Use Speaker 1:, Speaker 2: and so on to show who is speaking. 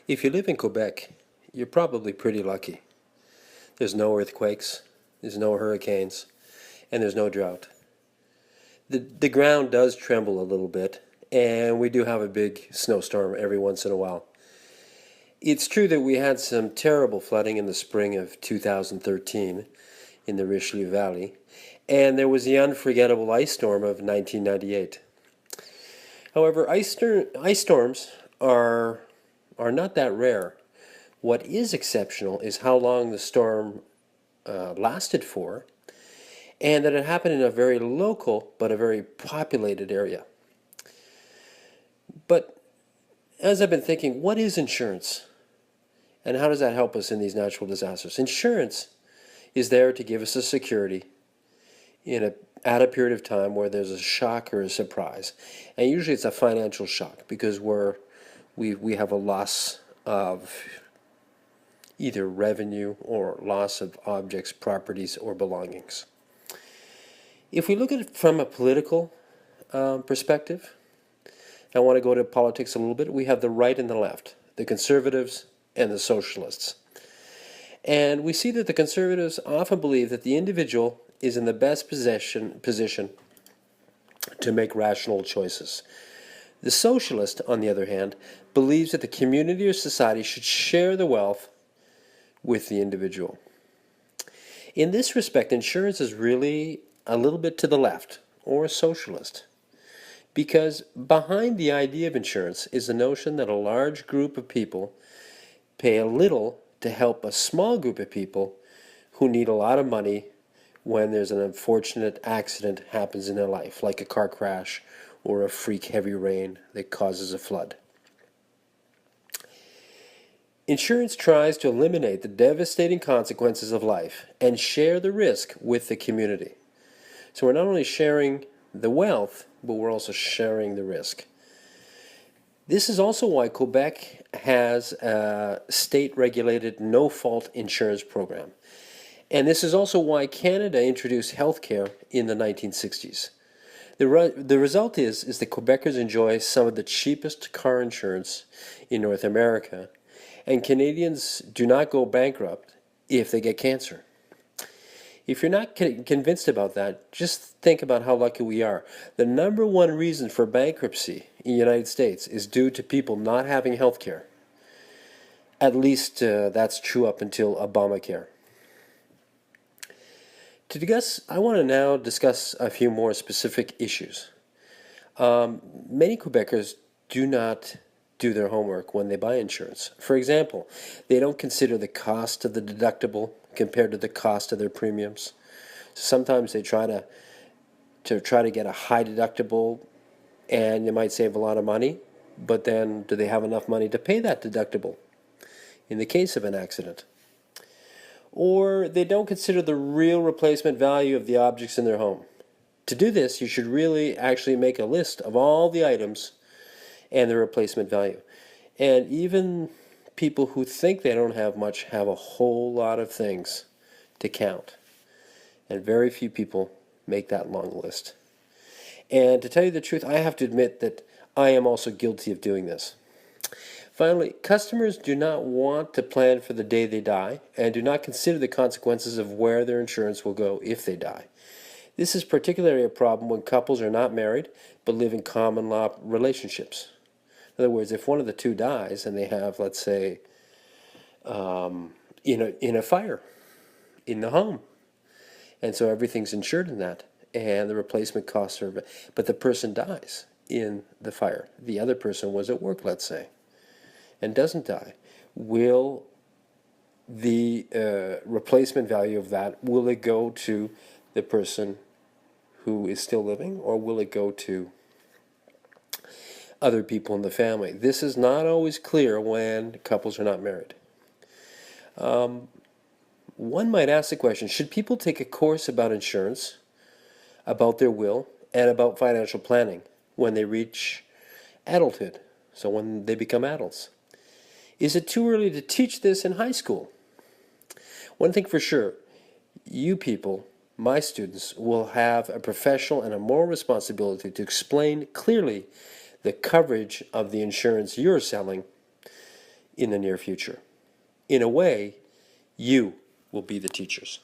Speaker 1: If you live in Quebec, you're probably pretty lucky. There's no earthquakes, there's no hurricanes, and there's no drought. The ground does tremble a little bit, and we do have a big snowstorm every once in a while. It's true that we had some terrible flooding in the spring of 2013 in the Richelieu Valley, and there was the unforgettable ice storm of 1998. However, ice storms are not that rare. What is exceptional is how long the storm lasted for, and that it happened in a very local but a very populated area. But as I've been thinking, what is insurance? And how does that help us in these natural disasters? Insurance is there to give us a security at a period of time where there's a shock or a surprise. And usually it's a financial shock because we have a loss of either revenue or loss of objects, properties, or belongings. If we look at it from a political perspective, I want to go to politics a little bit. We have the right and the left, the conservatives and the socialists. And we see that the conservatives often believe that the individual is in the best position to make rational choices. The socialist, on the other hand, believes that the community or society should share the wealth with the individual. In this respect, insurance is really a little bit to the left, or a socialist, because behind the idea of insurance is the notion that a large group of people pay a little to help a small group of people who need a lot of money when there's an unfortunate accident happens in their life, like a car crash or a freak heavy rain that causes a flood. Insurance tries to eliminate the devastating consequences of life and share the risk with the community. So we're not only sharing the wealth, but we're also sharing the risk. This is also why Quebec has a state-regulated no-fault insurance program. And this is also why Canada introduced healthcare in the 1960s. The result is that Quebecers enjoy some of the cheapest car insurance in North America, and Canadians do not go bankrupt if they get cancer. If you're not convinced about that, just think about how lucky we are. The number one reason for bankruptcy in the United States is due to people not having health care. At least that's true up until Obamacare. I want to now discuss a few more specific issues. Many Quebecers do not do their homework when they buy insurance. For example, they don't consider the cost of the deductible compared to the cost of their premiums. Sometimes they try to get a high deductible, and they might save a lot of money, but then do they have enough money to pay that deductible in the case of an accident? Or they don't consider the real replacement value of the objects in their home. To do this, you should really actually make a list of all the items and the replacement value. And even people who think they don't have much have a whole lot of things to count. And very few people make that long list. And to tell you the truth, I have to admit that I am also guilty of doing this. Finally, customers do not want to plan for the day they die and do not consider the consequences of where their insurance will go if they die. This is particularly a problem when couples are not married but live in common law relationships. In other words, if one of the two dies and they have, let's say, in a fire in the home, and so everything's insured in that, and the replacement costs are, but the person dies in the fire. The other person was at work, let's say, and doesn't die. Will the replacement value of that, will it go to the person who is still living, or will it go to other people in the family? This is not always clear when couples are not married. One might ask the question, should people take a course about insurance, about their will, and about financial planning when they reach adulthood, so when they become adults? Is it too early to teach this in high school? One thing for sure, you people, my students, will have a professional and a moral responsibility to explain clearly the coverage of the insurance you're selling in the near future. In a way, you will be the teachers.